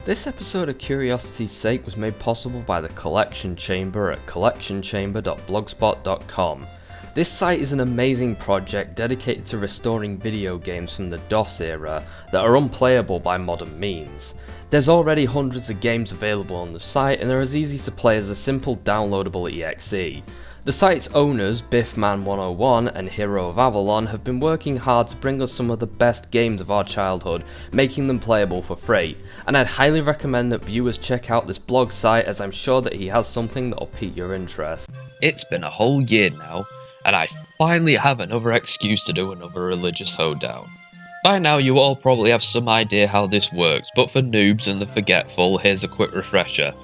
This episode of Curiosity's Sake was made possible by the Collection Chamber at collectionchamber.blogspot.com. This site is an amazing project dedicated to restoring video games from the DOS era that are unplayable by modern means. There's already hundreds of games available on the site and they're as easy to play as a simple downloadable exe. The site's owners, Biffman101 and Hero of Avalon, have been working hard to bring us some of the best games of our childhood, making them playable for free, and I'd highly recommend that viewers check out this blog site as I'm sure that he has something that'll pique your interest. It's been a whole year now, and I finally have another excuse to do another Religious Hoedown. By now you all probably have some idea how this works, but for noobs and the forgetful, here's a quick refresher.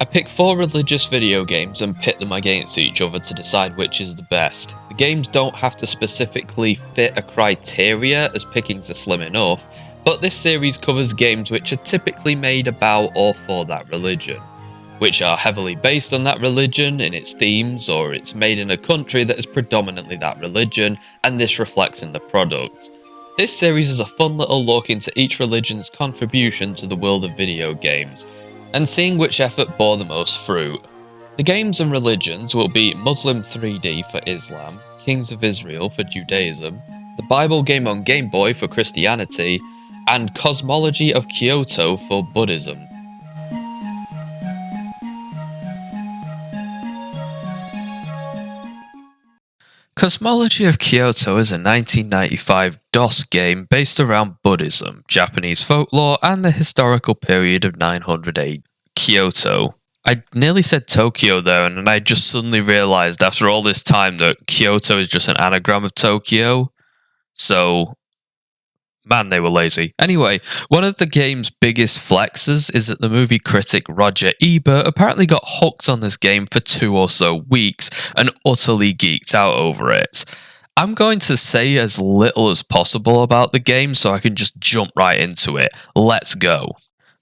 I pick 4 religious video games and pit them against each other to decide which is the best. The games don't have to specifically fit a criteria, as pickings are slim enough, but this series covers games which are typically made about or for that religion, which are heavily based on that religion in its themes, or it's made in a country that is predominantly that religion, and this reflects in the product. This series is a fun little look into each religion's contribution to the world of video games, and seeing which effort bore the most fruit. The games and religions will be Muslim 3D for Islam, Kings of Israel for Judaism, the Bible game on Game Boy for Christianity, and Cosmology of Kyoto for Buddhism. Cosmology of Kyoto is a 1995 DOS game based around Buddhism, Japanese folklore, and the historical period of 900 AD. Kyoto. I nearly said Tokyo there, and I just suddenly realised after all this time that Kyoto is just an anagram of Tokyo. So, man, they were lazy. Anyway, one of the game's biggest flexes is that the movie critic Roger Ebert apparently got hooked on this game for 2 or so weeks and utterly geeked out over it. I'm going to say as little as possible about the game so I can just jump right into it. Let's go.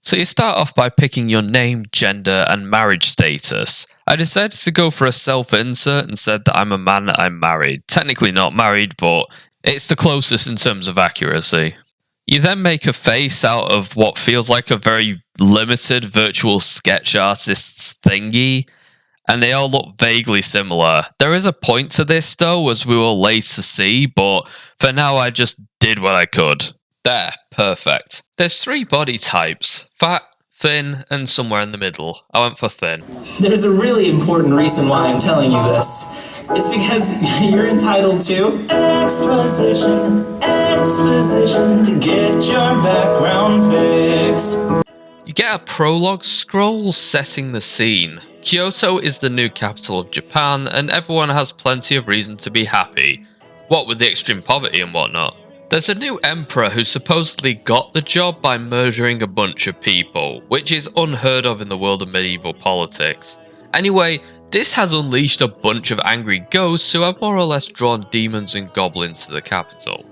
So you start off by picking your name, gender, and marriage status. I decided to go for a self-insert and said that I'm a man that I'm married. Technically not married, but it's the closest in terms of accuracy. You then make a face out of what feels like a very limited virtual sketch artist's thingy, and they all look vaguely similar. There is a point to this though, as we will later see, but for now I just did what I could. There, perfect. There's 3 body types, fat, thin, and somewhere in the middle. I went for thin. There's a really important reason why I'm telling you this. It's because you're entitled to exposition to get your background fix. You get a prologue scroll setting the scene. Kyoto is the new capital of Japan, and everyone has plenty of reason to be happy. What with the extreme poverty and whatnot. There's a new emperor who supposedly got the job by murdering a bunch of people, which is unheard of in the world of medieval politics. Anyway, this has unleashed a bunch of angry ghosts who have more or less drawn demons and goblins to the capital.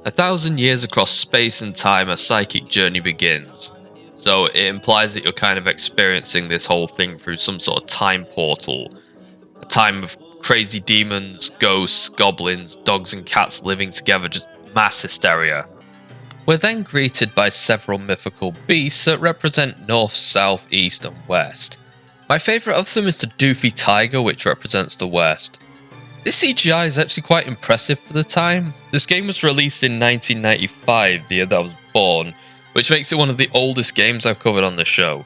1,000 years across space and time, a psychic journey begins. So it implies that you're kind of experiencing this whole thing through some sort of time portal. A time of crazy demons, ghosts, goblins, dogs and cats living together, just mass hysteria. We're then greeted by several mythical beasts that represent north, south, east and west. My favourite of them is the doofy tiger, which represents the west. This CGI is actually quite impressive for the time. This game was released in 1995, the year that I was born, which makes it one of the oldest games I've covered on the show.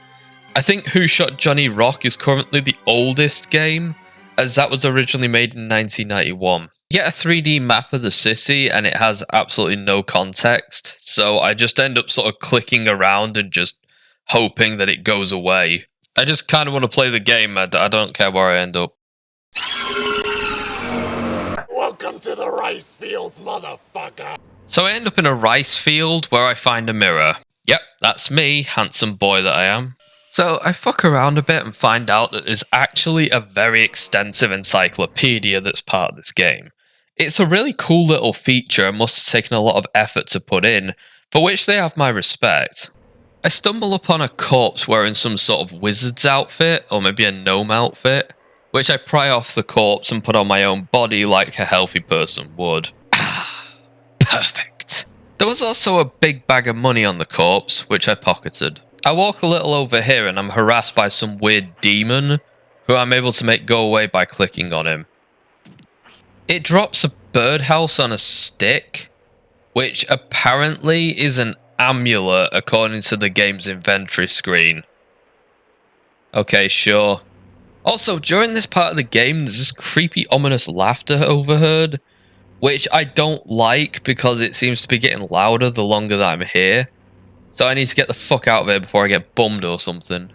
I think Who Shot Johnny Rock is currently the oldest game, as that was originally made in 1991. You get a 3D map of the city and it has absolutely no context, so I just end up sort of clicking around and just hoping that it goes away. I just kind of want to play the game, I don't care where I end up. Welcome to the rice fields, motherfucker! So I end up in a rice field where I find a mirror. Yep, that's me, handsome boy that I am. So I fuck around a bit and find out that there's actually a very extensive encyclopedia that's part of this game. It's a really cool little feature and must have taken a lot of effort to put in, for which they have my respect. I stumble upon a corpse wearing some sort of wizard's outfit, or maybe a gnome outfit, which I pry off the corpse and put on my own body like a healthy person would. Perfect. There was also a big bag of money on the corpse, which I pocketed. I walk a little over here and I'm harassed by some weird demon who I'm able to make go away by clicking on him. It drops a birdhouse on a stick, which apparently is an amulet according to the game's inventory screen. Okay, sure. Also, during this part of the game, there's this creepy, ominous laughter overheard, which I don't like because it seems to be getting louder the longer that I'm here. So I need to get the fuck out of here before I get bummed or something.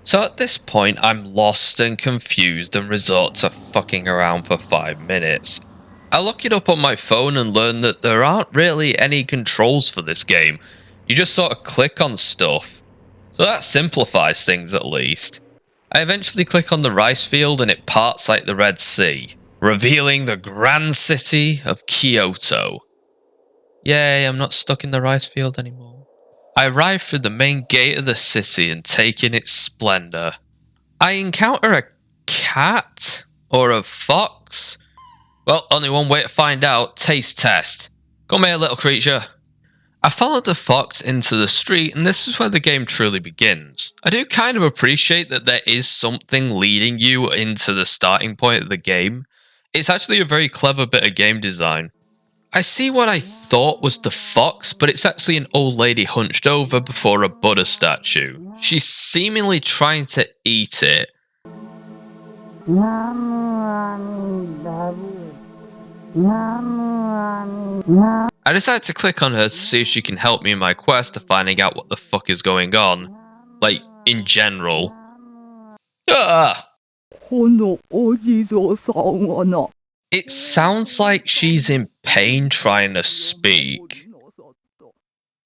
So at this point, I'm lost and confused and resort to fucking around for 5 minutes. I look it up on my phone and learn that there aren't really any controls for this game. You just sort of click on stuff. So that simplifies things at least. I eventually click on the rice field and it parts like the Red Sea, revealing the grand city of Kyoto. Yay, I'm not stuck in the rice field anymore. I arrive through the main gate of the city and take in its splendor. I encounter a cat or a fox. Well, only one way to find out. Taste test. Come here, little creature. I followed the fox into the street, and this is where the game truly begins. I do kind of appreciate that there is something leading you into the starting point of the game. It's actually a very clever bit of game design. I see what I thought was the fox, but it's actually an old lady hunched over before a Buddha statue. She's seemingly trying to eat it. I decide to click on her to see if she can help me in my quest to finding out what the fuck is going on. Like, in general. Ah! It sounds like she's in pain trying to speak.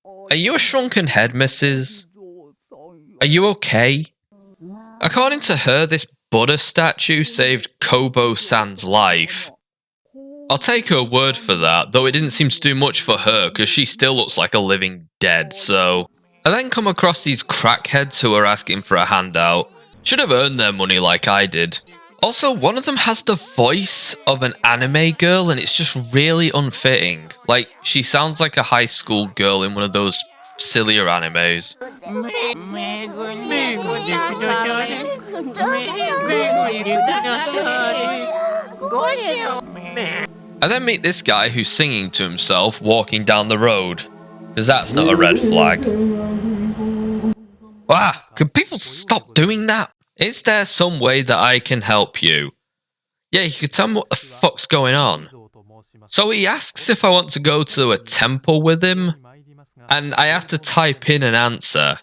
Are you a shrunken head, missus? Are you okay? According to her, this Buddha statue saved Kobo-san's life. I'll take her word for that, though it didn't seem to do much for her because she still looks like a living dead, so... I then come across these crackheads who are asking for a handout. Should have earned their money like I did. Also, one of them has the voice of an anime girl and it's just really unfitting. Like, she sounds like a high school girl in one of those sillier animes. I then meet this guy who's singing to himself walking down the road. Because that's not a red flag. Ah, can people stop doing that? Is there some way that I can help you? Yeah, you could tell me what the fuck's going on. So he asks if I want to go to a temple with him, and I have to type in an answer.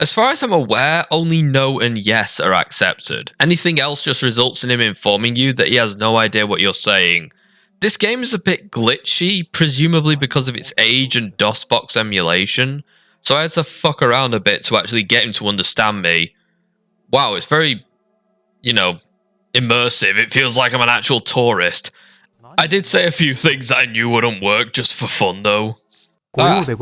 As far as I'm aware, only no and yes are accepted. Anything else just results in him informing you that he has no idea what you're saying. This game is a bit glitchy, presumably because of its age and DOSBox emulation, so I had to fuck around a bit to actually get him to understand me. Wow, it's very, you know, immersive. It feels like I'm an actual tourist. I did say a few things that I knew wouldn't work just for fun, though. Ah. Oh, is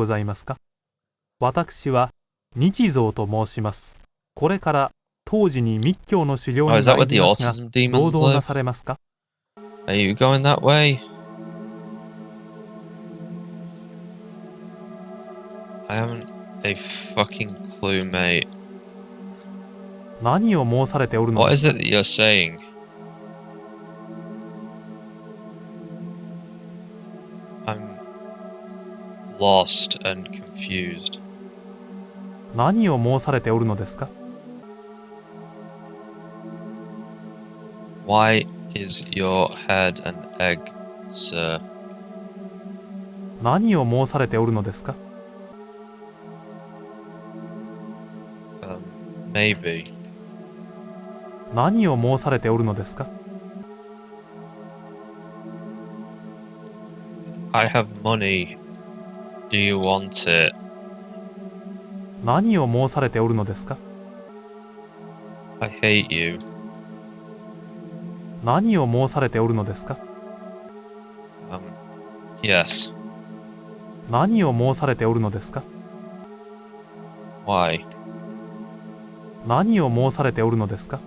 that where the autism demons live? Are you going that way? I haven't a fucking clue, mate. What is it that you're saying? I'm lost and confused. Why is your head an egg, sir? Maybe. I have money. Do you want it? I hate you. Yes. 何を申されておるのですか？ Why? 何を申されておるのですか？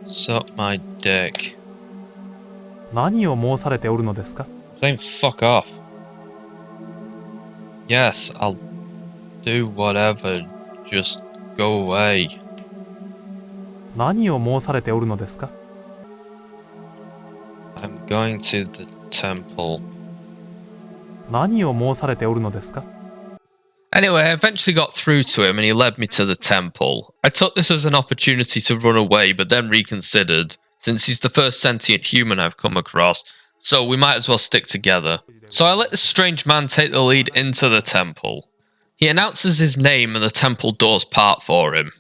Suck my dick. 何を申されておるのですか？ Then fuck off. Yes, I'll do whatever. Just go away. 何を申されておるのですか？ I'm going to the temple. 何を申されておるのですか？ Anyway, I eventually got through to him and he led me to the temple. I took this as an opportunity to run away, but then reconsidered, since he's the first sentient human I've come across, so we might as well stick together. So I let this strange man take the lead into the temple. He announces his name and the temple doors part for him.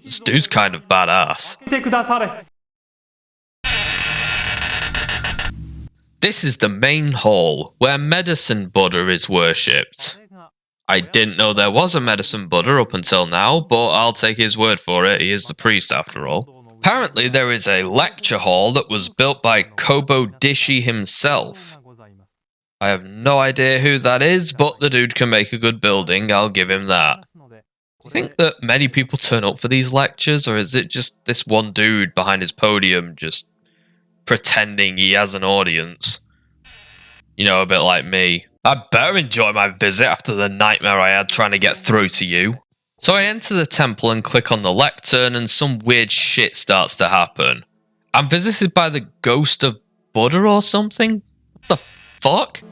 This dude's kind of badass. 来てくだされ。 This is the main hall, where Medicine Buddha is worshipped. I didn't know there was a Medicine Buddha up until now, but I'll take his word for it, he is the priest after all. Apparently there is a lecture hall that was built by Kobo Dishi himself. I have no idea who that is, but the dude can make a good building, I'll give him that. Do you think that many people turn up for these lectures, or is it just this one dude behind his podium just pretending he has an audience? You know, a bit like me. I better enjoy my visit after the nightmare I had trying to get through to you. So I enter the temple and click on the lectern and some weird shit starts to happen. I'm visited by the ghost of Buddha or something? What the fuck?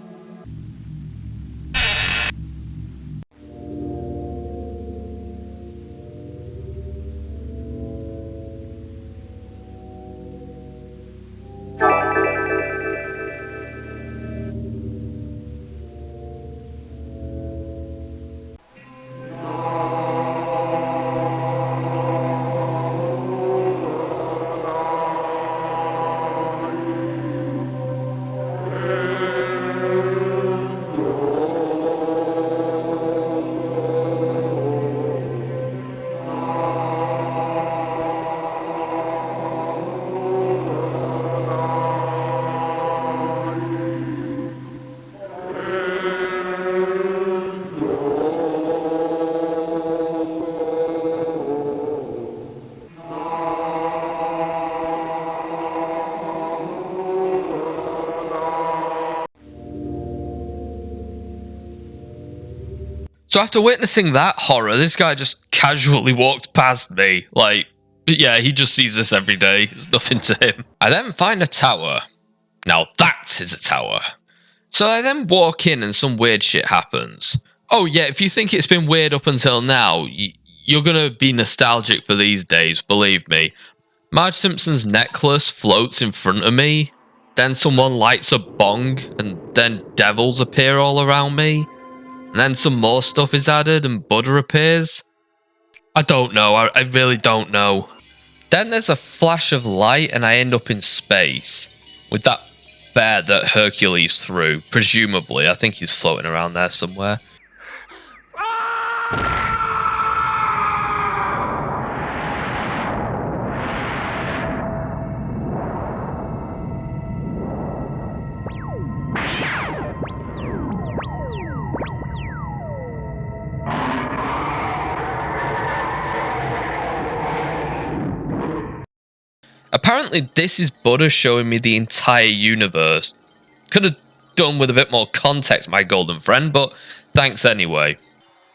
So after witnessing that horror, this guy just casually walked past me. Like, yeah, he just sees this every day. There's nothing to him. I then find a tower. Now that is a tower. So I then walk in and some weird shit happens. Oh yeah, if you think it's been weird up until now, you're gonna be nostalgic for these days, believe me. Marge Simpson's necklace floats in front of me. Then someone lights a bong, and then devils appear all around me. And then some more stuff is added and Buddha appears. I don't know, I really don't know. Then there's a flash of light and I end up in space. With that bear that Hercules threw, presumably. I think he's floating around there somewhere. Apparently this is Buddha showing me the entire universe. Could have done with a bit more context, my golden friend, but thanks anyway.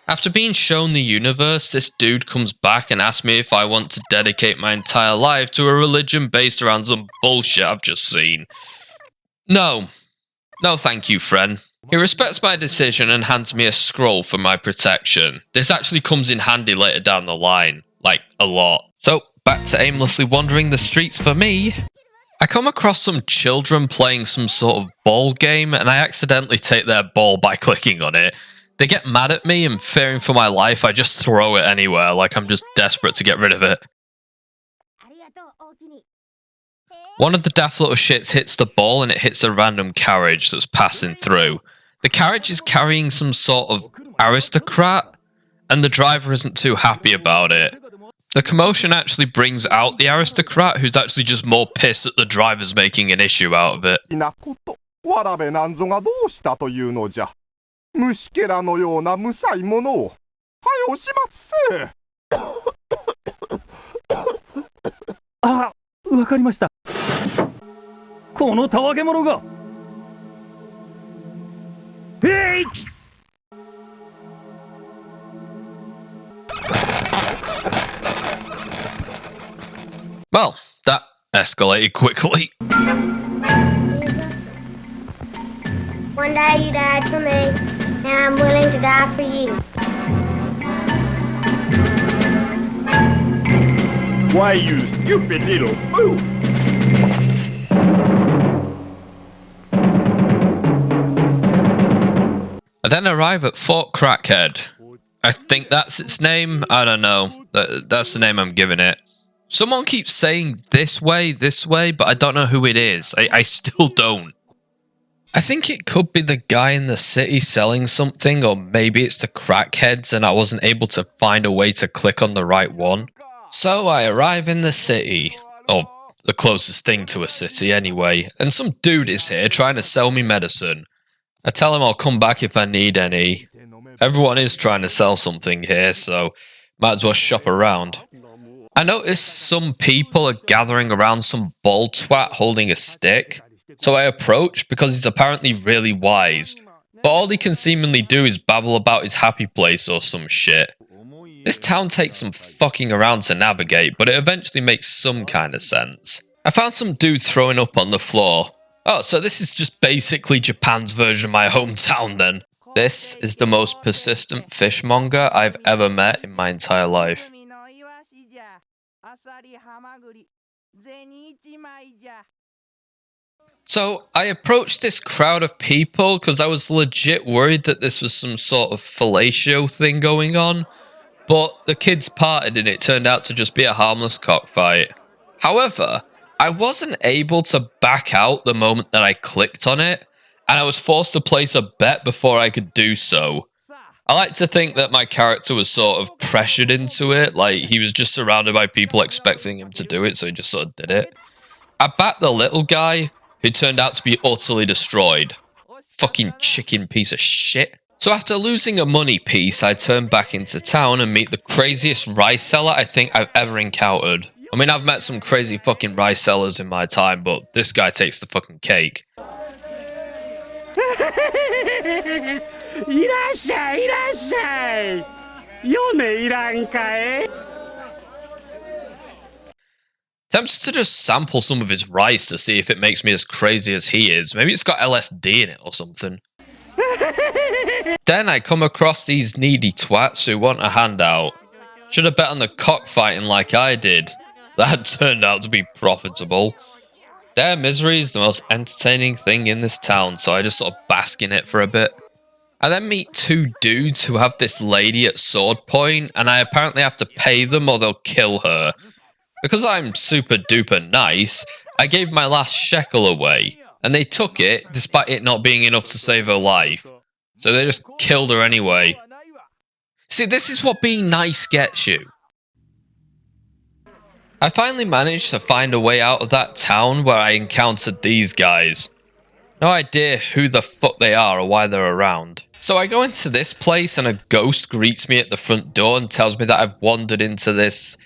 After being shown the universe, this dude comes back and asks me if I want to dedicate my entire life to a religion based around some bullshit I've just seen. No. No thank you, friend. He respects my decision and hands me a scroll for my protection. This actually comes in handy later down the line. Like, a lot. So, back to aimlessly wandering the streets for me. I come across some children playing some sort of ball game and I accidentally take their ball by clicking on it. They get mad at me and fearing for my life, I just throw it anywhere like I'm just desperate to get rid of it. One of the daft little shits hits the ball and it hits a random carriage that's passing through. The carriage is carrying some sort of aristocrat and the driver isn't too happy about it. The commotion actually brings out the aristocrat, who's actually just more pissed that the driver's making an issue out of it. わらべなんぞがどうしたというのじゃ。虫けらのようなむさいものを。はよしまっせ。あ、わかりました。このたわけ者が。えい！ Well, that escalated quickly. One day you died for me, now I'm willing to die for you. Why, you stupid little fool! I then arrive at Fort Crackhead. I think that's its name. I don't know. That's the name I'm giving it. Someone keeps saying this way, but I don't know who it is. I still don't. I think it could be the guy in the city selling something, or maybe it's the crackheads and I wasn't able to find a way to click on the right one. So I arrive in the city, or the closest thing to a city anyway, and some dude is here trying to sell me medicine. I tell him I'll come back if I need any. Everyone is trying to sell something here, so might as well shop around. I notice some people are gathering around some bald twat holding a stick, so I approach because he's apparently really wise, but all he can seemingly do is babble about his happy place or some shit. This town takes some fucking around to navigate, but it eventually makes some kind of sense. I found some dude throwing up on the floor. Oh, so this is just basically Japan's version of my hometown then. This is the most persistent fishmonger I've ever met in my entire life. So I approached this crowd of people because I was legit worried that this was some sort of fellatio thing going on, but the kids parted and it turned out to just be a harmless cockfight. However, I wasn't able to back out the moment that I clicked on it, and I was forced to place a bet before I could do so. I like to think that my character was sort of pressured into it, like he was just surrounded by people expecting him to do it, so he just sort of did it. I backed the little guy, who turned out to be utterly destroyed. Fucking chicken piece of shit. So after losing a money piece, I turn back into town and meet the craziest rice seller I think I've ever encountered. I mean, I've met some crazy fucking rice sellers in my time, but this guy takes the fucking cake. Tempted to just sample some of his rice to see if it makes me as crazy as he is. Maybe it's got LSD in it or something. Then I come across these needy twats who want a handout. Should have bet on the cockfighting like I did. That turned out to be profitable. Their misery is the most entertaining thing in this town, so I just sort of bask in it for a bit. I then meet two dudes who have this lady at sword point, and I apparently have to pay them or they'll kill her. Because I'm super duper nice, I gave my last shekel away, and they took it despite it not being enough to save her life. So they just killed her anyway. See, this is what being nice gets you. I finally managed to find a way out of that town where I encountered these guys. No idea who the fuck they are or why they're around. So I go into this place and a ghost greets me at the front door and tells me that I've wandered into this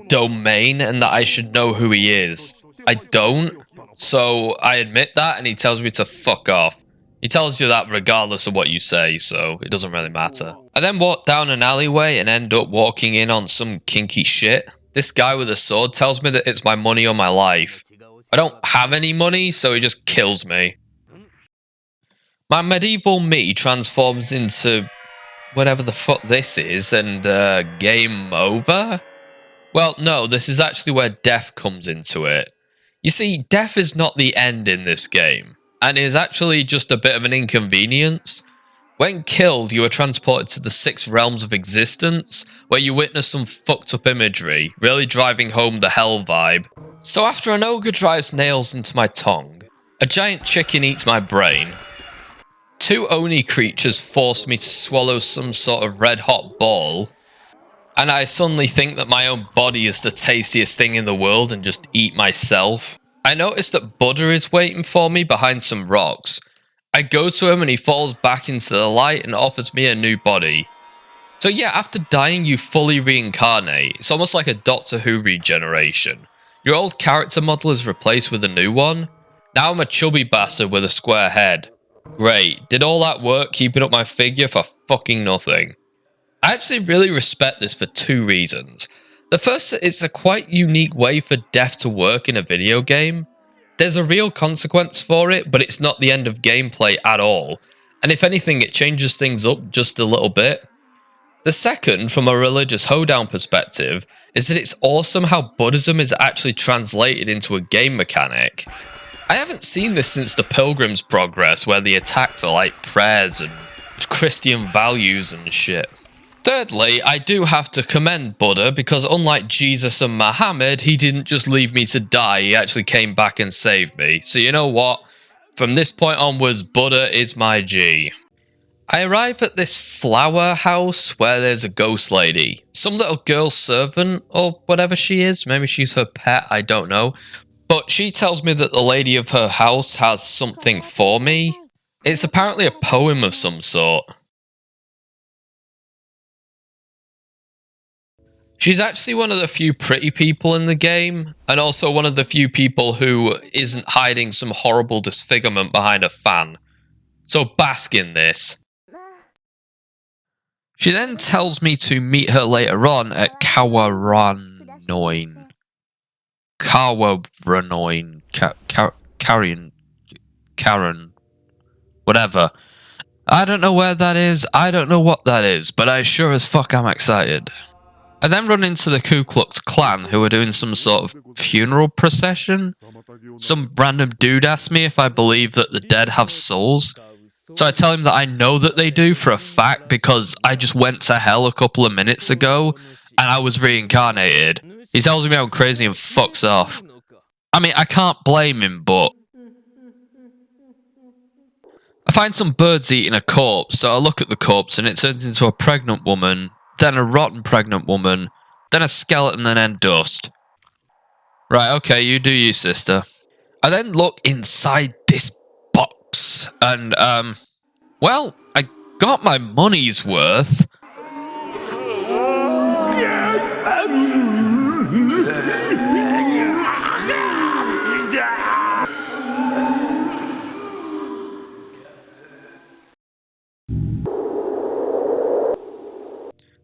domain and that I should know who he is. I don't, so I admit that and he tells me to fuck off. He tells you that regardless of what you say, so it doesn't really matter. I then walk down an alleyway and end up walking in on some kinky shit. This guy with a sword tells me that it's my money or my life. I don't have any money, so he just kills me. My medieval me transforms into whatever the fuck this is, and game over? Well, no, this is actually where death comes into it. You see, death is not the end in this game, and is actually just a bit of an inconvenience. When killed, you are transported to the 6 realms of existence, where you witness some fucked up imagery, really driving home the hell vibe. So after an ogre drives nails into my tongue, a giant chicken eats my brain, 2 oni creatures force me to swallow some sort of red-hot ball, and I suddenly think that my own body is the tastiest thing in the world and just eat myself. I notice that Buddha is waiting for me behind some rocks. I go to him and he falls back into the light and offers me a new body. So yeah, after dying you fully reincarnate. It's almost like a Doctor Who regeneration. Your old character model is replaced with a new one. Now I'm a chubby bastard with a square head. Great, did all that work keeping up my figure for fucking nothing? I actually really respect this for two reasons. The first, it's a quite unique way for death to work in a video game. There's a real consequence for it, but it's not the end of gameplay at all. And if anything, it changes things up just a little bit. The second, from a Religious Hoedown perspective, is that it's awesome how Buddhism is actually translated into a game mechanic. I haven't seen this since the Pilgrim's Progress, where the attacks are like prayers and Christian values and shit. Thirdly, I do have to commend Buddha because unlike Jesus and Muhammad, he didn't just leave me to die, he actually came back and saved me. So you know what? From this point onwards, Buddha is my G. I arrive at this flower house where there's a ghost lady. Some little girl servant or whatever she is. Maybe she's her pet, I don't know. But she tells me that the lady of her house has something for me. It's apparently a poem of some sort. She's actually one of the few pretty people in the game, and also one of the few people who isn't hiding some horrible disfigurement behind a fan. So bask in this. She then tells me to meet her later on at Kawaranoin. Karen. Whatever. I don't know where that is, I don't know what that is, but I sure as fuck am excited. I then run into the Ku Klux Klan, who are doing some sort of funeral procession. Some random dude asked me if I believe that the dead have souls. So I tell him that I know that they do for a fact because I just went to hell a couple of minutes ago and I was reincarnated. He tells me I'm crazy and fucks off. I mean, I can't blame him, but... I find some birds eating a corpse, so I look at the corpse and it turns into a pregnant woman, then a rotten pregnant woman, then a skeleton and then dust. Right, okay, you do you, sister. I then look inside this box, and, well, I got my money's worth.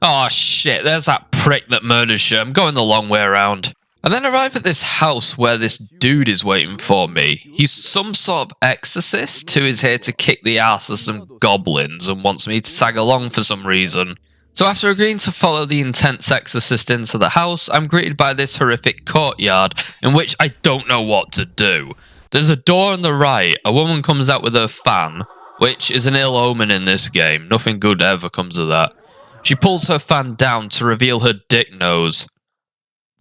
Oh shit, there's that prick that murdered her. I'm going the long way around. I then arrive at this house where this dude is waiting for me. He's some sort of exorcist who is here to kick the ass of some goblins and wants me to tag along for some reason. So after agreeing to follow the intense exorcist into the house, I'm greeted by this horrific courtyard in which I don't know what to do. There's a door on the right, a woman comes out with her fan, which is an ill omen in this game. Nothing good ever comes of that. She pulls her fan down to reveal her dick nose.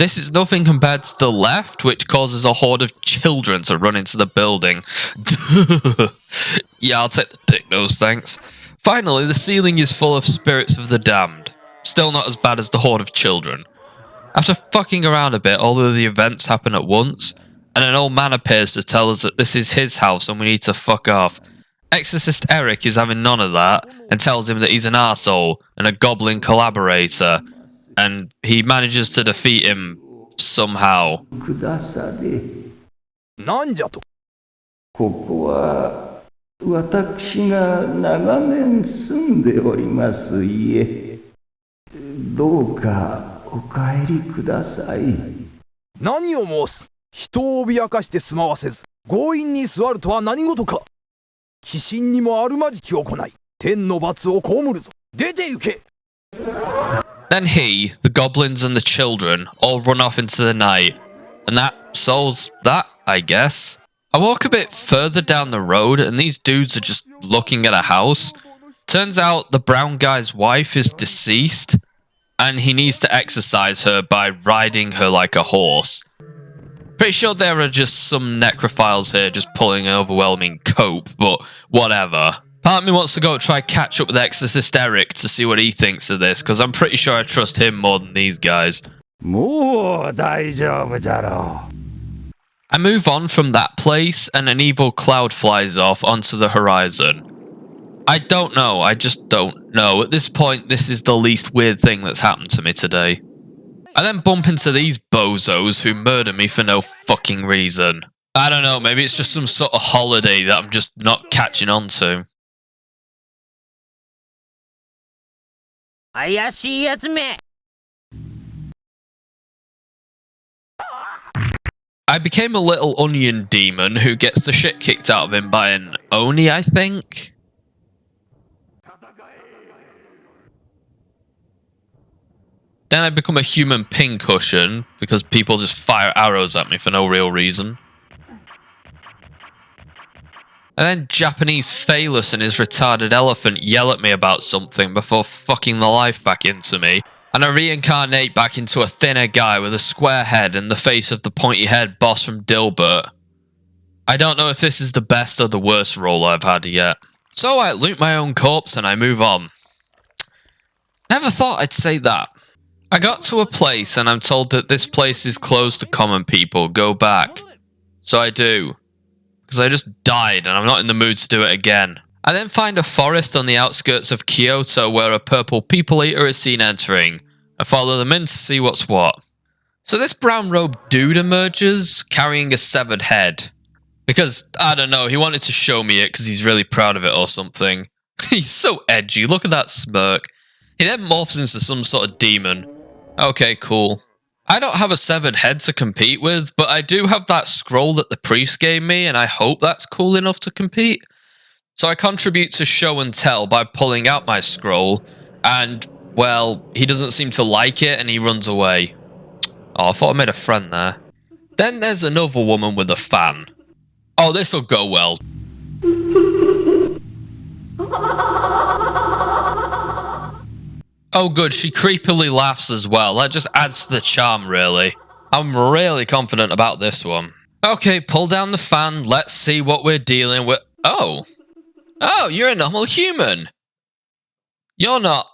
This is nothing compared to the left, which causes a horde of children to run into the building. Yeah, I'll take the dick nose, thanks. Finally, the ceiling is full of spirits of the damned. Still not as bad as the horde of children. After fucking around a bit, all of the events happen at once, and an old man appears to tell us that this is his house and we need to fuck off. Exorcist Eric is having none of that and tells him that he's an arsehole and a goblin collaborator, and he manages to defeat him somehow. なんじゃと。ここは私が長年住んでおります家。どうかお帰りください。何を申す。人を脅かして住まわせず、強引に座るとは何事か。鬼神にもあるまじき行い、天の罰を被るぞ。出て行け。 Then he, the goblins and the children all run off into the night, and that solves that, I guess. I walk a bit further down the road and these dudes are just looking at a house. Turns out the brown guy's wife is deceased and he needs to exorcise her by riding her like a horse. Pretty sure there are just some necrophiles here just pulling an overwhelming cope, but whatever. Part of me wants to go try catch up with Exorcist Eric to see what he thinks of this, because I'm pretty sure I trust him more than these guys. もう大丈夫じゃろう。I move on from that place and an evil cloud flies off onto the horizon. I don't know, I just don't know. At this point, this is the least weird thing that's happened to me today. I then bump into these bozos who murder me for no fucking reason. I don't know, maybe it's just some sort of holiday that I'm just not catching on to. I became a little onion demon who gets the shit kicked out of him by an Oni, I think? Then I become a human pincushion because people just fire arrows at me for no real reason. And then Japanese Phalus and his retarded elephant yell at me about something before fucking the life back into me. And I reincarnate back into a thinner guy with a square head and the face of the pointy head boss from Dilbert. I don't know if this is the best or the worst role I've had yet. So I loot my own corpse and I move on. Never thought I'd say that. I got to a place and I'm told that this place is closed to common people. Go back. So I do. Because I just died and I'm not in the mood to do it again. I then find a forest on the outskirts of Kyoto where a purple people eater is seen entering. I follow them in to see what's what. So this brown robed dude emerges carrying a severed head. Because, I don't know, he wanted to show me it because he's really proud of it or something. He's so edgy, look at that smirk. He then morphs into some sort of demon. Okay, cool. I don't have a severed head to compete with, but I do have that scroll that the priest gave me, and I hope that's cool enough to compete. So I contribute to show and tell by pulling out my scroll, and, well, he doesn't seem to like it, and he runs away. Oh, I thought I made a friend there. Then there's another woman with a fan. Oh, this'll go well. Oh good, she creepily laughs as well. That just adds to the charm, really. I'm really confident about this one. Okay, pull down the fan. Let's see what we're dealing with. Oh. Oh, you're a normal human. You're not.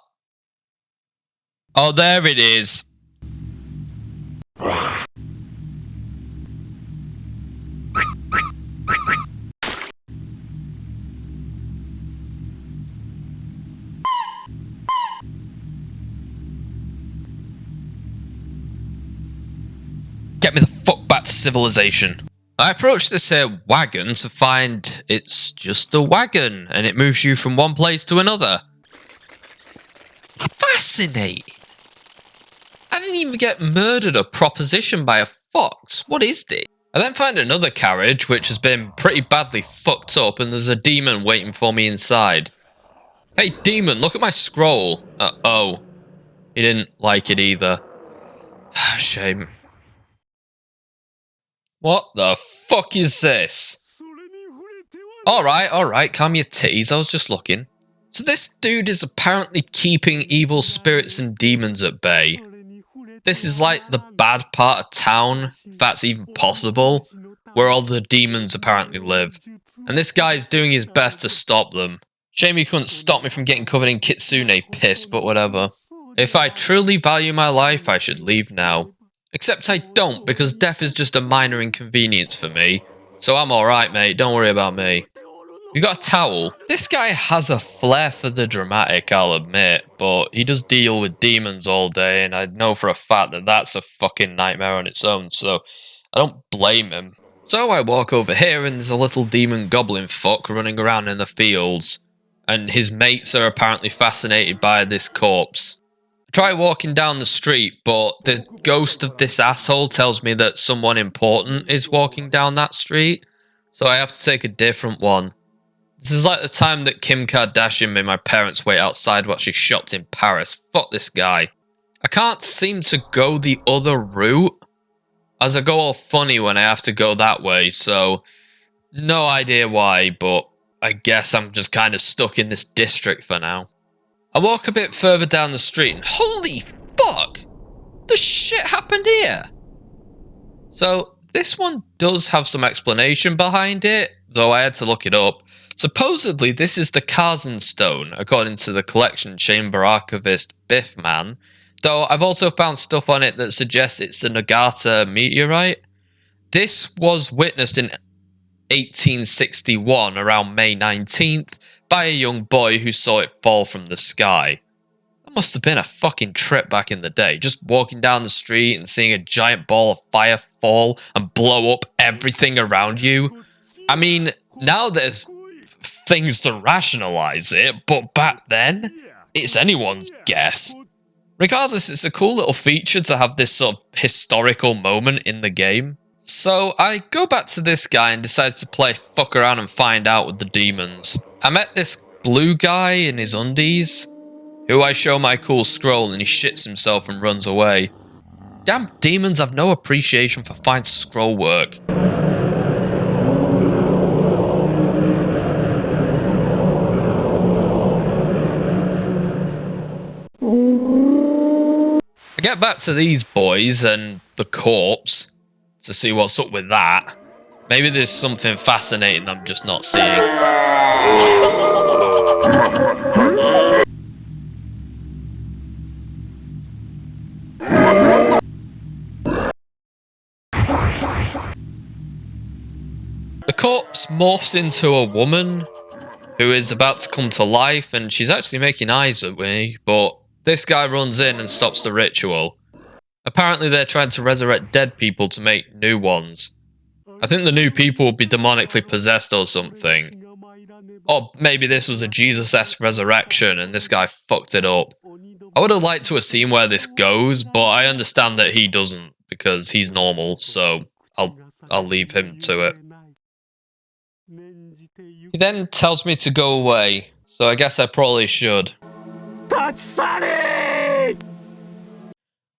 Oh, there it is. Get me the fuck back to civilization. I approach this here wagon to find it's just a wagon and it moves you from one place to another. Fascinating. I didn't even get murdered or propositioned by a fox. What is this? I then find another carriage which has been pretty badly fucked up and there's a demon waiting for me inside. Hey demon, look at my scroll. Oh. He didn't like it either. Shame. What the fuck is this? Alright, calm your titties, I was just looking. So this dude is apparently keeping evil spirits and demons at bay. This is like the bad part of town, if that's even possible, where all the demons apparently live. And this guy's doing his best to stop them. Shame he couldn't stop me from getting covered in kitsune piss, but whatever. If I truly value my life, I should leave now. Except I don't, because death is just a minor inconvenience for me. So I'm alright, mate, don't worry about me. You got a towel? This guy has a flair for the dramatic, I'll admit, but he does deal with demons all day, and I know for a fact that that's a fucking nightmare on its own, so I don't blame him. So I walk over here, and there's a little demon goblin fuck running around in the fields, and his mates are apparently fascinated by this corpse. Try walking down the street, but the ghost of this asshole tells me that someone important is walking down that street, so I have to take a different one. This is like the time that Kim Kardashian made my parents wait outside while she shopped in Paris. Fuck this guy. I can't seem to go the other route, as I go all funny when I have to go that way, so no idea why, but I guess I'm just kind of stuck in this district for now. I walk a bit further down the street and holy fuck! The shit happened here! So, this one does have some explanation behind it, though I had to look it up. Supposedly, this is the Kazan Stone, according to the collection chamber archivist Biffman, though I've also found stuff on it that suggests it's the Nagata meteorite. This was witnessed in 1861, around May 19th, by a young boy who saw it fall from the sky. That must have been a fucking trip back in the day, just walking down the street and seeing a giant ball of fire fall and blow up everything around you. I mean, now there's things to rationalize it, but back then, it's anyone's guess. Regardless, it's a cool little feature to have this sort of historical moment in the game. So I go back to this guy and decide to play fuck around and find out with the demons. I met this blue guy in his undies, who I show my cool scroll and he shits himself and runs away. Damn demons have no appreciation for fine scroll work. I get back to these boys and the corpse to see what's up with that. Maybe there's something fascinating I'm just not seeing. The corpse morphs into a woman who is about to come to life, and she's actually making eyes at me, but this guy runs in and stops the ritual. Apparently they're trying to resurrect dead people to make new ones. I think the new people will be demonically possessed or something. Or maybe this was a Jesus-esque resurrection and this guy fucked it up. I would have liked to have seen where this goes, but I understand that he doesn't because he's normal, so I'll leave him to it. He then tells me to go away, so I guess I probably should. That's funny!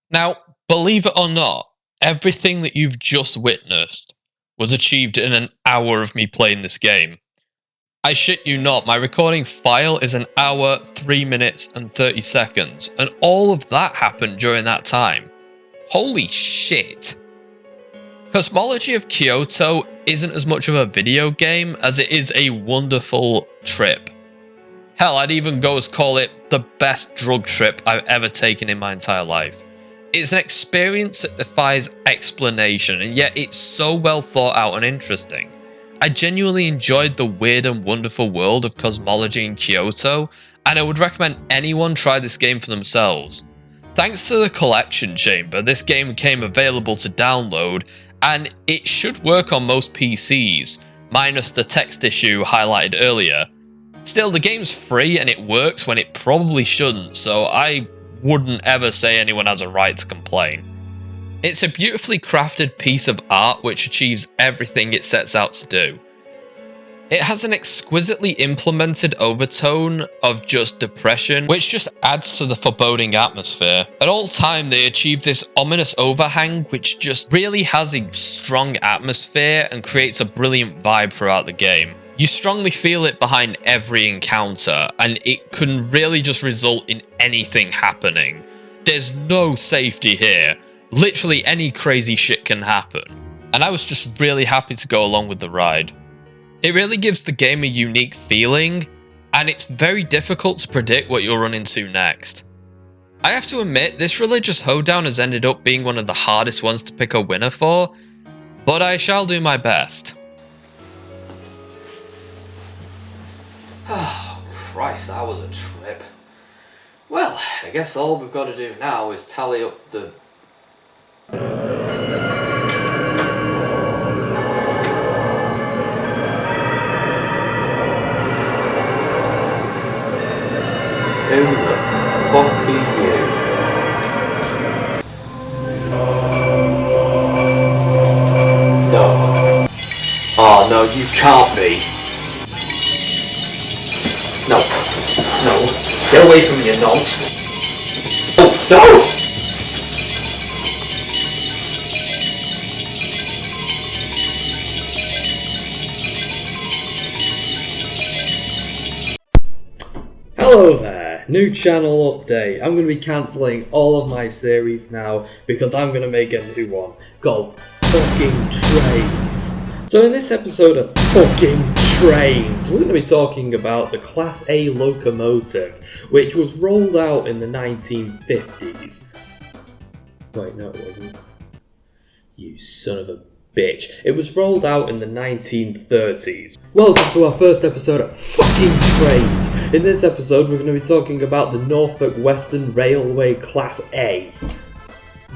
Now, believe it or not, everything that you've just witnessed was achieved in an hour of me playing this game. I shit you not, my recording file is an hour, 3 minutes and 30 seconds, and all of that happened during that time. Holy shit. Cosmology of Kyoto isn't as much of a video game as it is a wonderful trip. Hell, I'd even go as call it the best drug trip I've ever taken in my entire life. It's an experience that defies explanation, and yet it's so well thought out and interesting. I genuinely enjoyed the weird and wonderful world of cosmology in Kyoto, and I would recommend anyone try this game for themselves. Thanks to the collection chamber, this game became available to download, and it should work on most PCs, minus the text issue highlighted earlier. Still, the game's free and it works when it probably shouldn't, so I wouldn't ever say anyone has a right to complain. It's a beautifully crafted piece of art which achieves everything it sets out to do. It has an exquisitely implemented overtone of just depression, which just adds to the foreboding atmosphere. At all time, they achieve this ominous overhang, which just really has a strong atmosphere and creates a brilliant vibe throughout the game. You strongly feel it behind every encounter, and it can really just result in anything happening. There's no safety here. Literally any crazy shit can happen. And I was just really happy to go along with the ride. It really gives the game a unique feeling, and it's very difficult to predict what you'll run into next. I have to admit, this Religious Hoedown has ended up being one of the hardest ones to pick a winner for, but I shall do my best. Oh, Christ, that was a trip. Well, I guess all we've got to do now is tally up the... Who the fuck are you? No. Oh no, you can't be. No. No. Get away from me, you nonce. Oh, no! Hello there, new channel update. I'm going to be cancelling all of my series now because I'm going to make a new one called Fucking Trains. So in this episode of Fucking Trains, we're going to be talking about the Class A locomotive, which was rolled out in the 1950s. Wait, no it wasn't. You son of a bitch. It was rolled out in the 1930s. Welcome to our first episode of fucking trains. In this episode we're going to be talking about the Norfolk Western Railway Class A.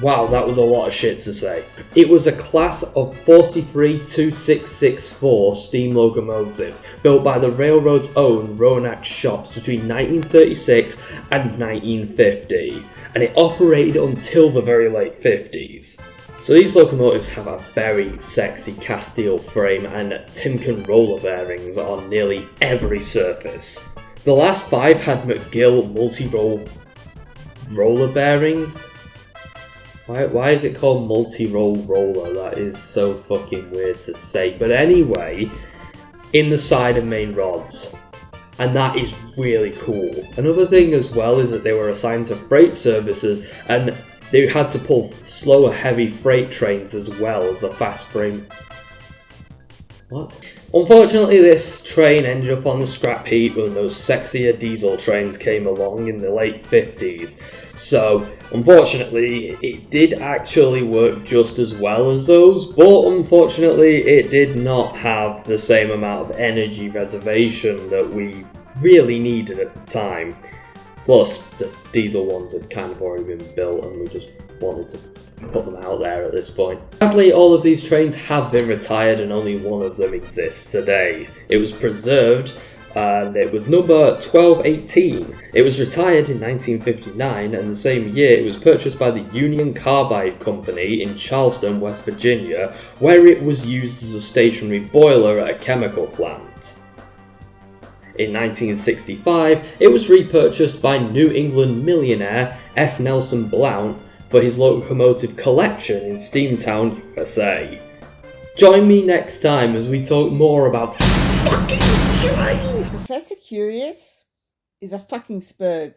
Wow, that was a lot of shit to say. It was a class of 43 2664 steam locomotives built by the railroad's own Roanoke shops between 1936 and 1950, and it operated until the very late 50s. So these locomotives have a very sexy cast steel frame and Timken roller bearings on nearly every surface. The last 5 had McGill multi-roll roller bearings? Why is it called multi-roll roller? That is so fucking weird to say. But anyway, in the side and main rods. And that is really cool. Another thing as well is that they were assigned to freight services and they had to pull slower heavy freight trains as well as a fast frame. What? Unfortunately, this train ended up on the scrap heap when those sexier diesel trains came along in the late 50s. So, unfortunately, it did actually work just as well as those, but unfortunately, it did not have the same amount of energy reservation that we really needed at the time. Plus, the diesel ones had kind of already been built and we just wanted to put them out there at this point. Sadly, all of these trains have been retired and only one of them exists today. It was preserved and it was number 1218. It was retired in 1959 and the same year it was purchased by the Union Carbide Company in Charleston, West Virginia, where it was used as a stationary boiler at a chemical plant. In 1965, it was repurchased by New England millionaire F. Nelson Blount for his locomotive collection in Steamtown, USA. Join me next time as we talk more about fucking trains! Professor Curious is a fucking spurg.